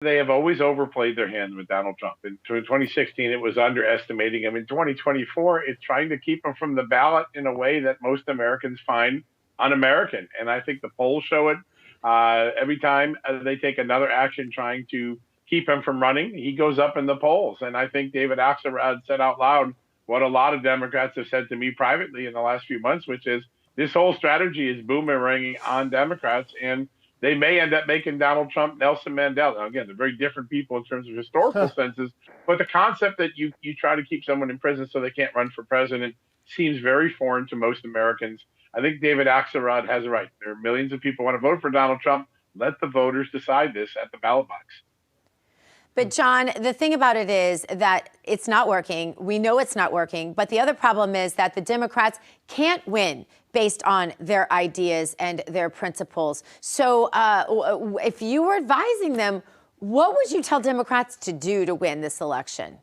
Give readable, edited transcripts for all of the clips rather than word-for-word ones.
They have always overplayed their hand with Donald Trump. In 2016, it was underestimating him. In 2024, it's trying to keep him from the ballot in a way that most Americans find un-American. And I think the polls show it. Every time they take another action trying to keep him from running, he goes up in the polls. And I think David Axelrod said out loud what a lot of Democrats have said to me privately in the last few months, which is this whole strategy is boomeranging on Democrats. And they may end up making Donald Trump Nelson Mandela. Now, again, they're very different people in terms of historical senses, but the concept that you try to keep someone in prison so they can't run for president seems very foreign to most Americans. I think David Axelrod has a right. There are millions of people who want to vote for Donald Trump. Let the voters decide this at the ballot box. But John, the thing about it is that it's not working. We know it's not working. But the other problem is that the Democrats can't win based on their ideas and their principles. So if you were advising them, what would you tell Democrats to do to win this election?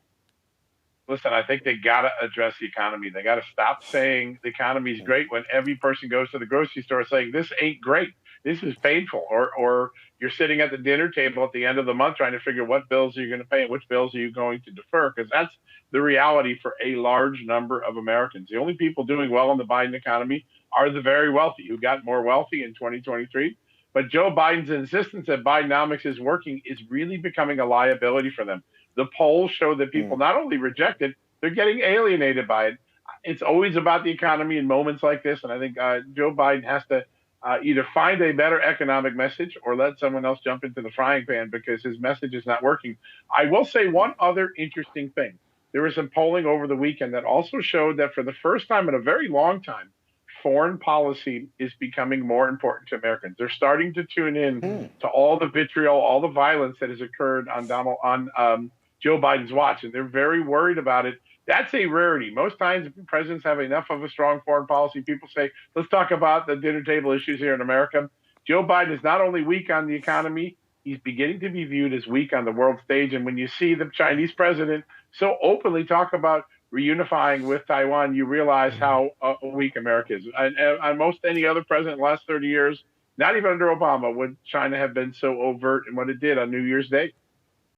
Listen, I think they got to address the economy. They got to stop saying the economy is great when every person goes to the grocery store saying this ain't great. This is painful. Or you're sitting at the dinner table at the end of the month trying to figure what bills are you going to pay and which bills are you going to defer, because that's the reality for a large number of Americans. The only people doing well in the Biden economy are the very wealthy who got more wealthy in 2023. But Joe Biden's insistence that Bidenomics is working is really becoming a liability for them. The polls show that people not only reject it, they're getting alienated by it. It's always about the economy in moments like this. And I think Joe Biden has to either find a better economic message or let someone else jump into the frying pan because his message is not working. I will say one other interesting thing. There was some polling over the weekend that also showed that for the first time in a very long time, foreign policy is becoming more important to Americans. They're starting to tune in to all the vitriol, all the violence that has occurred on Joe Biden's watch, and they're very worried about it. That's a rarity. Most times, presidents have enough of a strong foreign policy. People say, let's talk about the dinner table issues here in America. Joe Biden is not only weak on the economy, he's beginning to be viewed as weak on the world stage. And when you see the Chinese president so openly talk about reunifying with Taiwan, you realize how weak America is. And most any other president in the last 30 years, not even under Obama, would China have been so overt in what it did on New Year's Day.